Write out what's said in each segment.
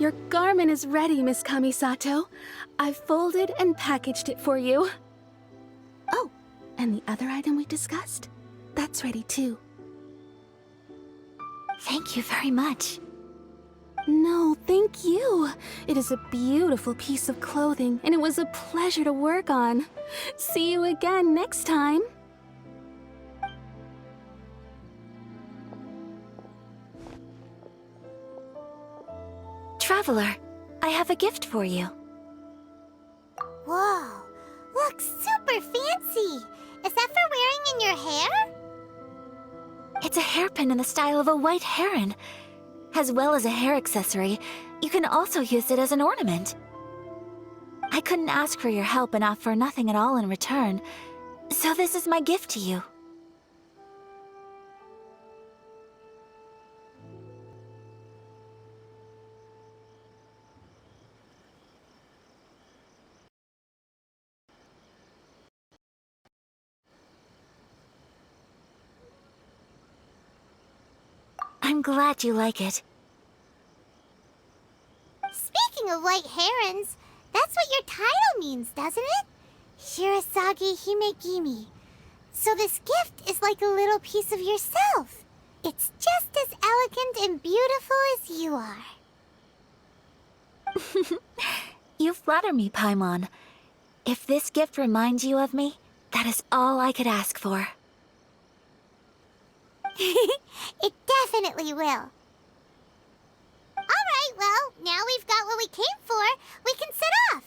Your garment is ready, Miss Kamisato. I've folded and packaged it for you. Oh, and the other item we discussed? That's ready too. Thank you very much. No, thank you. It is a beautiful piece of clothing, and it was a pleasure to work on. See you again next time. Traveler, I have a gift for you. Whoa, looks super fancy. Is that for wearing in your hair? It's a hairpin in the style of a white heron. As well as a hair accessory, you can also use it as an ornament. I couldn't ask for your help and offer nothing at all in return, so this is my gift to you. I'm glad you like it. Speaking of white herons, that's what your title means, doesn't it? Shirasagi Himegimi. So this gift is like a little piece of yourself. It's just as elegant and beautiful as you are. You flatter me, Paimon. If this gift reminds you of me, that is all I could ask for. It definitely will. Alright, well, now we've got what we came for, we can set off.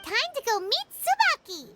Time to go meet Tsubaki.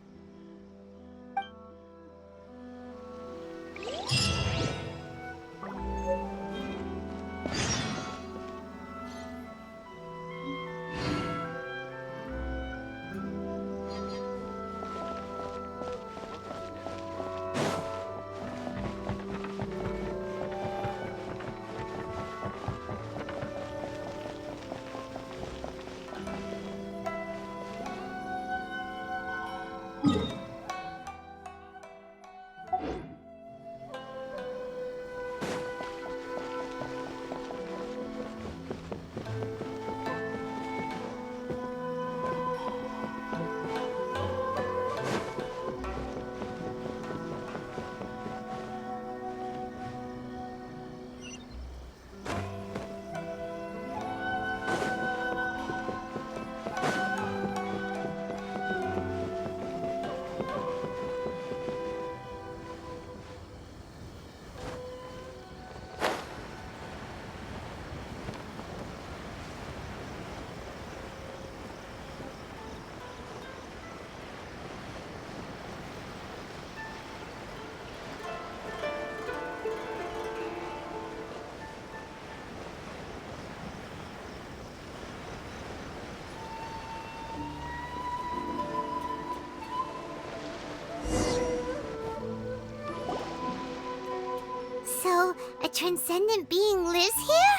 So, a transcendent being lives here?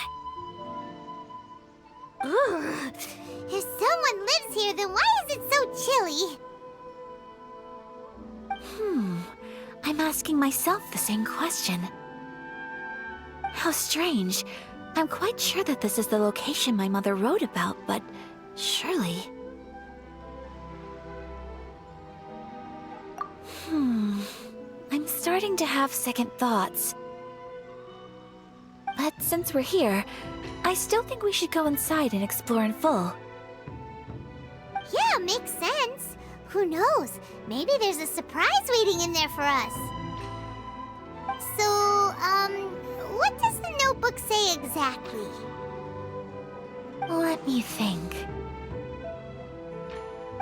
Ugh. If someone lives here, then why is it so chilly? I'm asking myself the same question. How strange. I'm quite sure that this is the location my mother wrote about, but surely... I'm starting to have second thoughts. But since we're here, I still think we should go inside and explore in full. Yeah, makes sense. Who knows? Maybe there's a surprise waiting in there for us. So, what does the notebook say exactly? Let me think.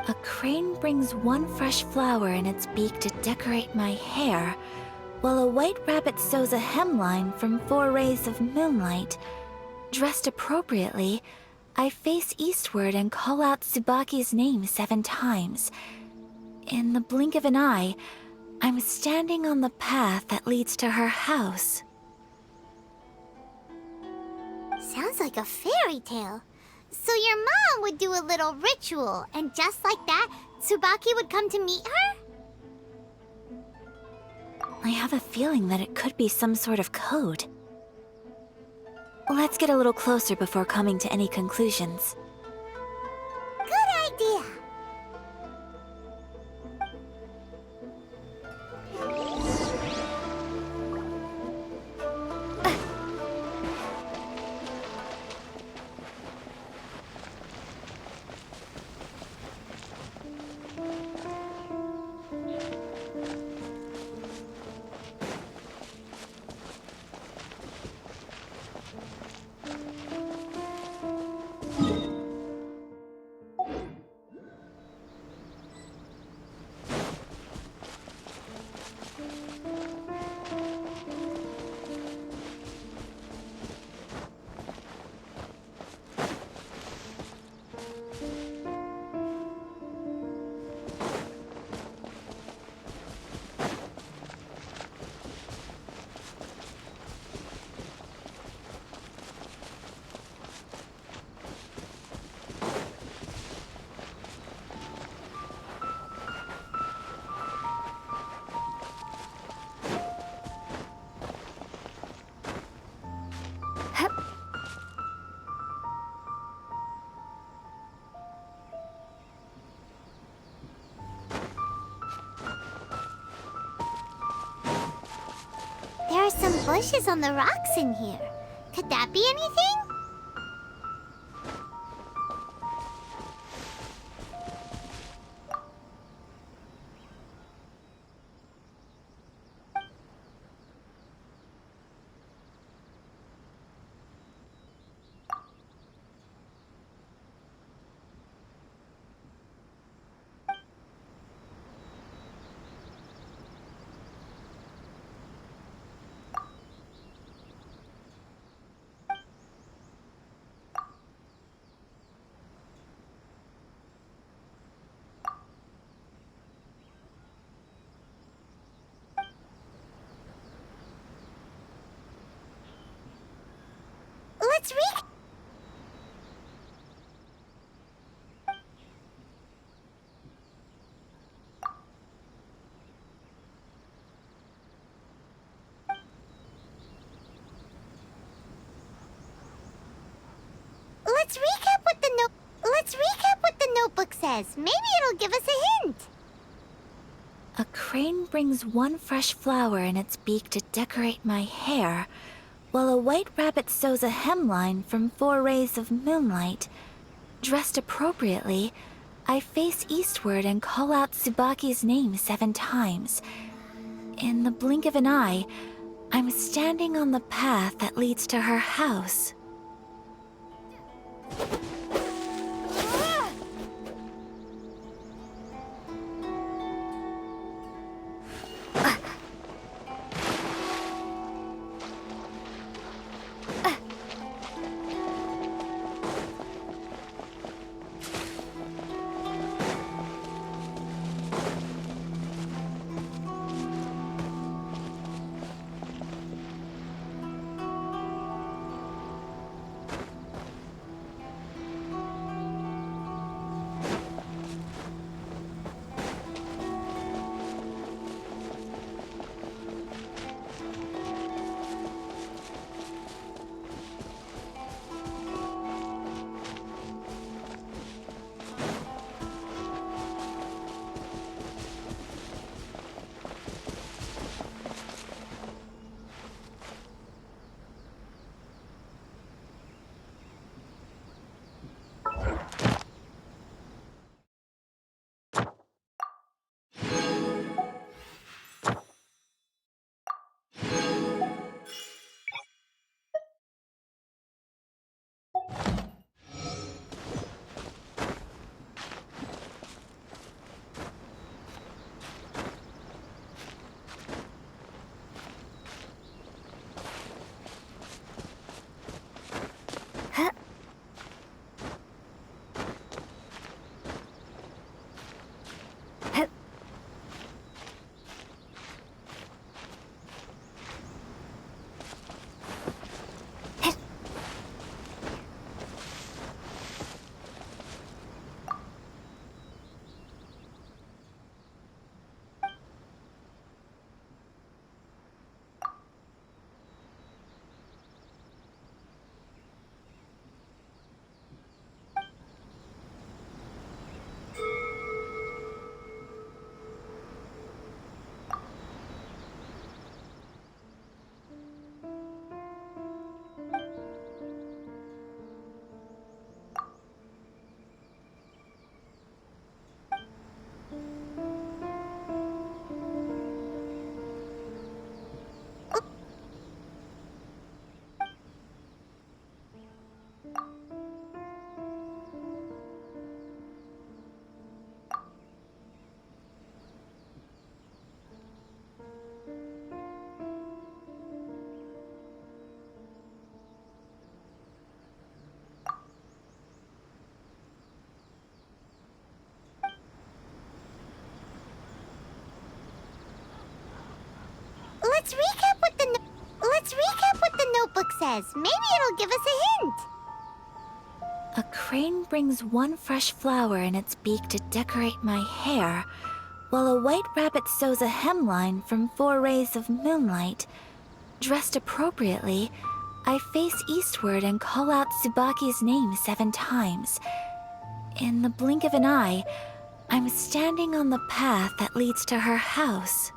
A crane brings one fresh flower in its beak to decorate my hair, while a white rabbit sews a hemline from 4 rays of moonlight. Dressed appropriately, I face eastward and call out Tsubaki's name 7 times. In the blink of an eye, I'm standing on the path that leads to her house. Sounds like a fairy tale. So your mom would do a little ritual, and just like that, Tsubaki would come to meet her? I have a feeling that it could be some sort of code. Let's get a little closer before coming to any conclusions. Good idea. There are some bushes on the rocks in here. Could that be anything? Let's Let's recap what the notebook says. Maybe it'll give us a hint. A crane brings one fresh flower in its beak to decorate my hair, while a white rabbit sews a hemline from 4 rays of moonlight. Dressed appropriately, I face eastward and call out Tsubaki's name 7 times. In the blink of an eye, I'm standing on the path that leads to her house. says. Maybe it'll give us a hint. A crane brings one fresh flower in its beak to decorate my hair, while a white rabbit sews a hemline from 4 rays of moonlight. Dressed appropriately, I face eastward and call out Tsubaki's name 7 times. In the blink of an eye, I'm standing on the path that leads to her house.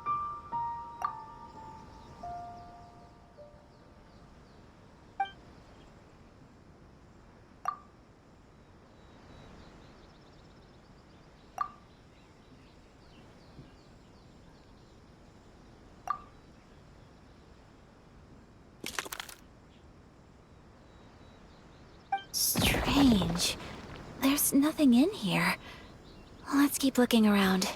Strange. There's nothing in here. Let's keep looking around.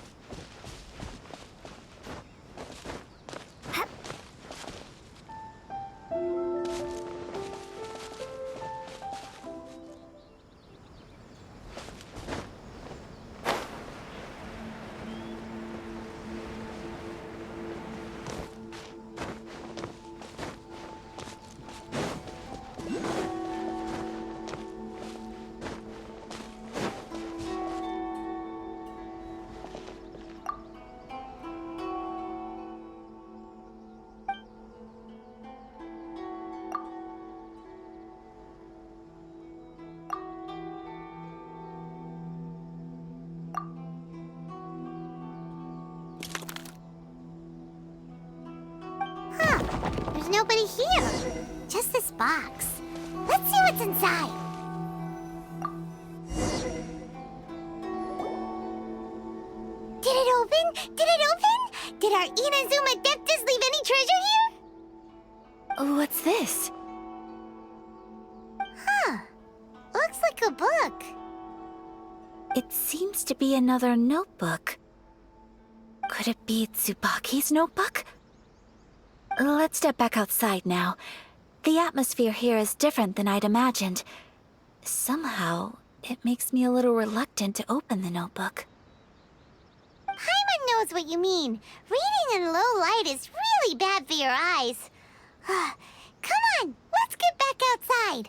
There's nobody here. Just this box. Let's see what's inside. Did it open? Did it open? Did our Inazuma Adeptus leave any treasure here? What's this? Huh. Looks like a book. It seems to be another notebook. Could it be Tsubaki's notebook? Let's step back outside now. The atmosphere here is different than I'd imagined. Somehow, it makes me a little reluctant to open the notebook. Paimon knows what you mean. Reading in low light is really bad for your eyes. Come on, let's get back outside.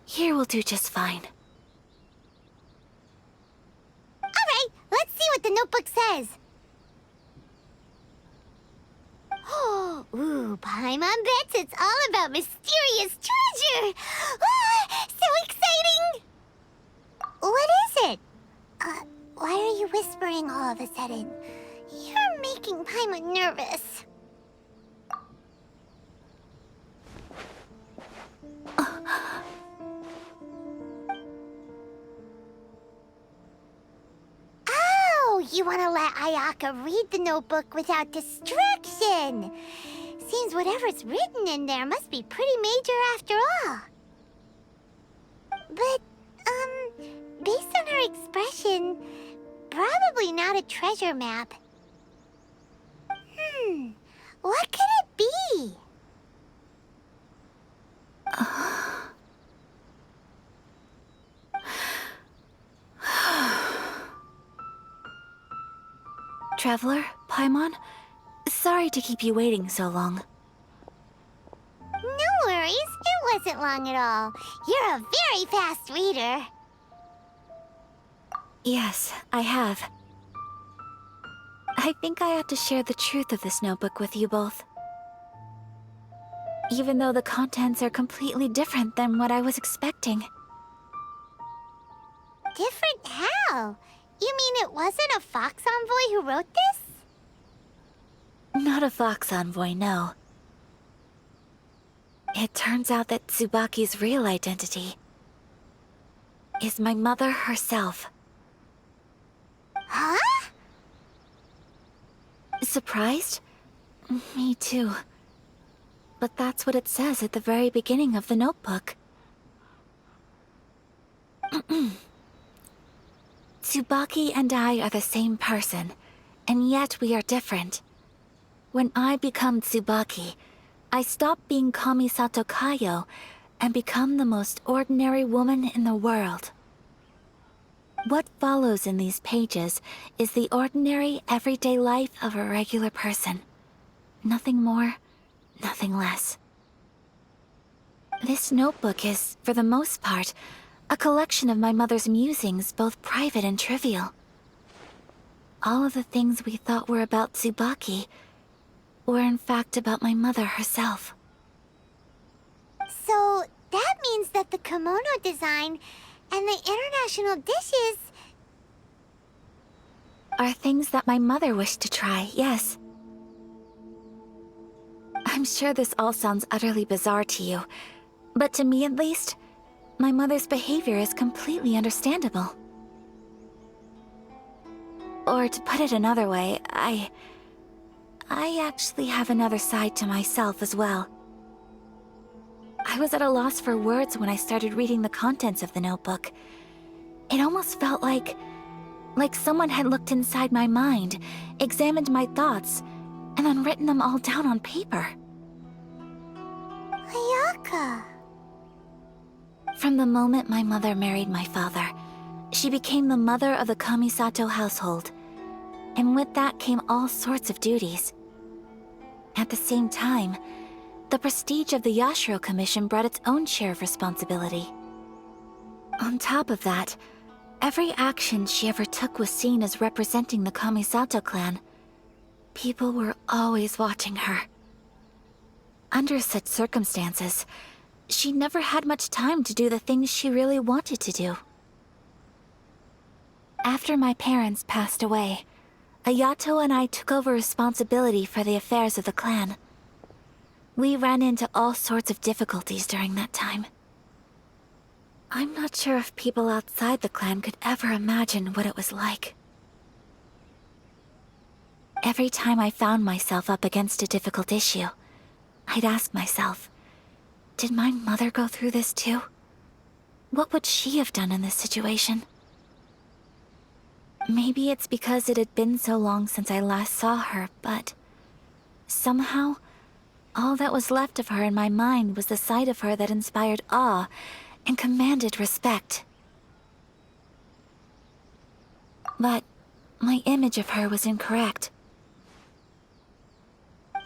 Here will do just fine. Alright, let's see what the notebook says. Ooh, Paimon bets it's all about mysterious treasure! Ah, so exciting! What is it? Why are you whispering all of a sudden? You're making Paimon nervous. Oh, you want to let Ayaka read the notebook without distraction. Seems whatever's written in there must be pretty major after all. But, based on her expression, probably not a treasure map. What could it be? Traveler, Paimon, sorry to keep you waiting so long. No worries, it wasn't long at all. You're a very fast reader. Yes, I have. I think I ought to share the truth of this notebook with you both. Even though the contents are completely different than what I was expecting. Different how? You mean it wasn't a Fox Envoy who wrote this? Not a Fox Envoy, no. It turns out that Tsubaki's real identity is my mother herself. Huh? Surprised? Me too. But that's what it says at the very beginning of the notebook. Tsubaki and I are the same person, and yet we are different. When I become Tsubaki, I stop being Kamisato Kayo and become the most ordinary woman in the world. What follows in these pages is the ordinary, everyday life of a regular person. Nothing more, nothing less. This notebook is, for the most part, a collection of my mother's musings, both private and trivial. All of the things we thought were about Tsubaki were in fact about my mother herself. So that means that the kimono design and the international dishes are things that my mother wished to try, yes. I'm sure this all sounds utterly bizarre to you, but to me at least, my mother's behavior is completely understandable. Or to put it another way, I actually have another side to myself as well. I was at a loss for words when I started reading the contents of the notebook. It almost felt like someone had looked inside my mind, examined my thoughts, and then written them all down on paper. Ayaka. From the moment my mother married my father, she became the mother of the Kamisato household, and with that came all sorts of duties. At the same time, the prestige of the Yashiro Commission brought its own share of responsibility. On top of that, every action she ever took was seen as representing the Kamisato clan. People were always watching her. Under such circumstances, she never had much time to do the things she really wanted to do. After my parents passed away, Ayato and I took over responsibility for the affairs of the clan. We ran into all sorts of difficulties during that time. I'm not sure if people outside the clan could ever imagine what it was like. Every time I found myself up against a difficult issue, I'd ask myself, did my mother go through this too? What would she have done in this situation? Maybe it's because it had been so long since I last saw her, but somehow, all that was left of her in my mind was the sight of her that inspired awe and commanded respect. But my image of her was incorrect.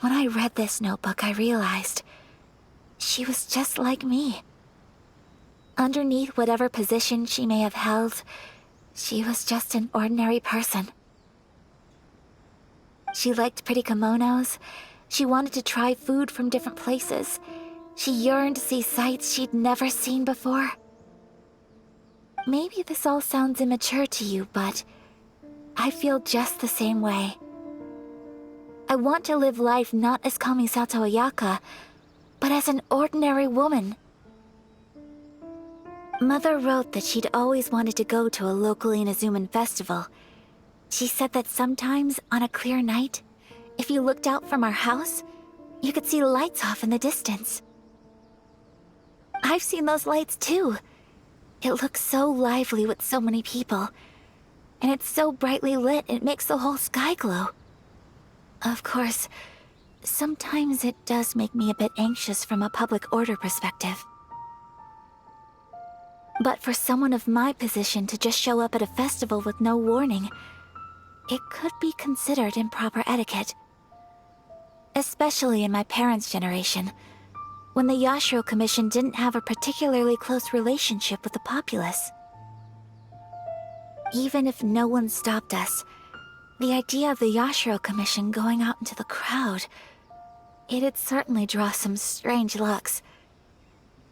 When I read this notebook, I realized she was just like me. Underneath whatever position she may have held, she was just an ordinary person. She liked pretty kimonos. She wanted to try food from different places. She yearned to see sights she'd never seen before. Maybe this all sounds immature to you, but I feel just the same way. I want to live life not as Kamisato Ayaka, but as an ordinary woman. Mother wrote that she'd always wanted to go to a local Inazuman festival. She said that sometimes, on a clear night, if you looked out from our house, you could see lights off in the distance. I've seen those lights too. It looks so lively with so many people. And it's so brightly lit, it makes the whole sky glow. Of course, sometimes it does make me a bit anxious from a public order perspective. But for someone of my position to just show up at a festival with no warning, it could be considered improper etiquette. Especially in my parents' generation, when the Yashiro Commission didn't have a particularly close relationship with the populace. Even if no one stopped us, the idea of the Yashiro Commission going out into the crowd, it'd certainly draw some strange looks.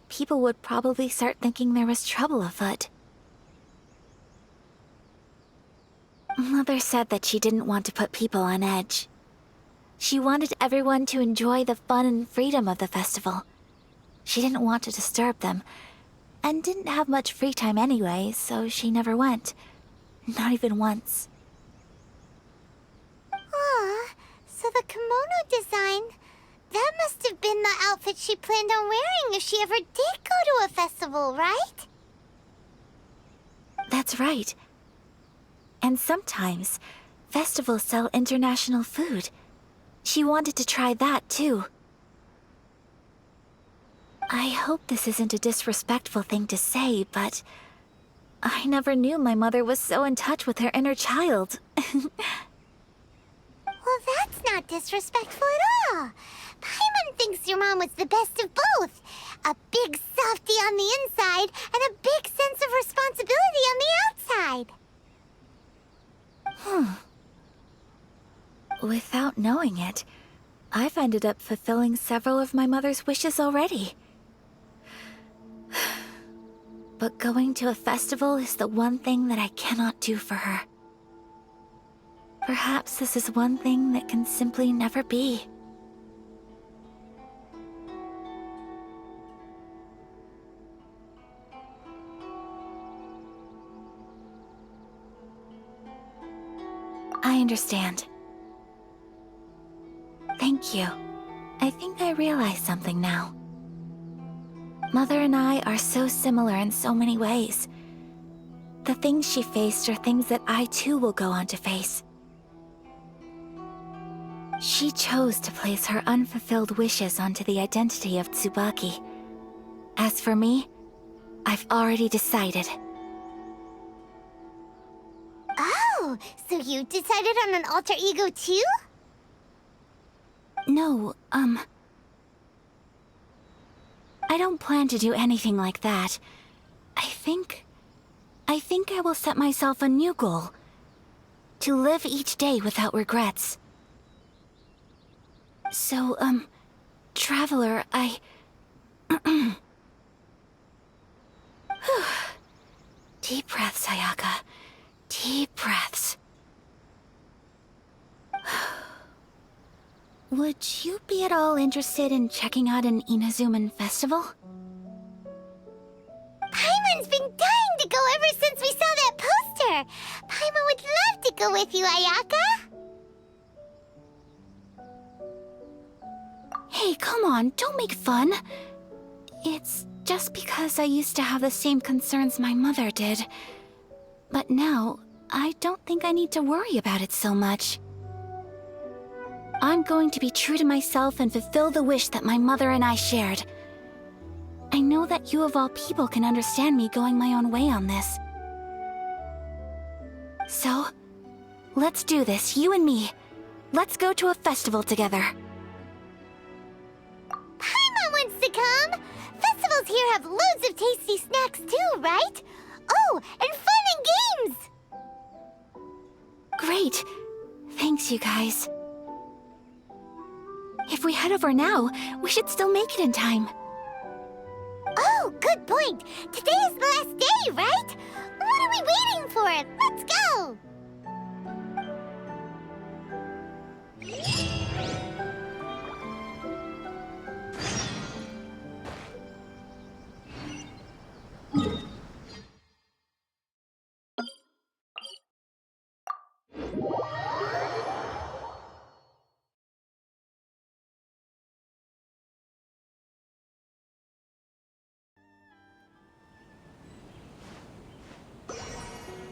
People would probably start thinking there was trouble afoot. Mother said that she didn't want to put people on edge. She wanted everyone to enjoy the fun and freedom of the festival. She didn't want to disturb them, and didn't have much free time anyway, so she never went. Not even once. Aw, so the kimono design. That must have been the outfit she planned on wearing if she ever did go to a festival, right? That's right. And sometimes, festivals sell international food. She wanted to try that, too. I hope this isn't a disrespectful thing to say, but I never knew my mother was so in touch with her inner child. Well, that's not disrespectful at all. Paimon thinks your mom was the best of both. A big softie on the inside and a big sense of responsibility on the outside. Without knowing it, I've ended up fulfilling several of my mother's wishes already. But going to a festival is the one thing that I cannot do for her. Perhaps this is one thing that can simply never be. I understand. Thank you. I think I realize something now. Mother and I are so similar in so many ways. The things she faced are things that I too will go on to face. She chose to place her unfulfilled wishes onto the identity of Tsubaki. As for me, I've already decided. Oh, so you decided on an alter ego too? No, I don't plan to do anything like that. I think I will set myself a new goal. To live each day without regrets. So, Traveler, Deep breaths, Ayaka. Deep breaths. Would you be at all interested in checking out an Inazuman festival? Paimon's been dying to go ever since we saw that poster. Paimon would love to go with you, Ayaka. Hey, come on, don't make fun. It's just because I used to have the same concerns my mother did. But now, I don't think I need to worry about it so much. I'm going to be true to myself and fulfill the wish that my mother and I shared. I know that you of all people can understand me going my own way on this. So, let's do this, you and me. Let's go to a festival together. Paimon wants to come. Festivals here have loads of tasty snacks too, right? Oh, and fun and games. Great. Thanks, you guys. If we head over now, we should still make it in time. Oh, good point. Today is the last day, right? What are we waiting for? Let's go.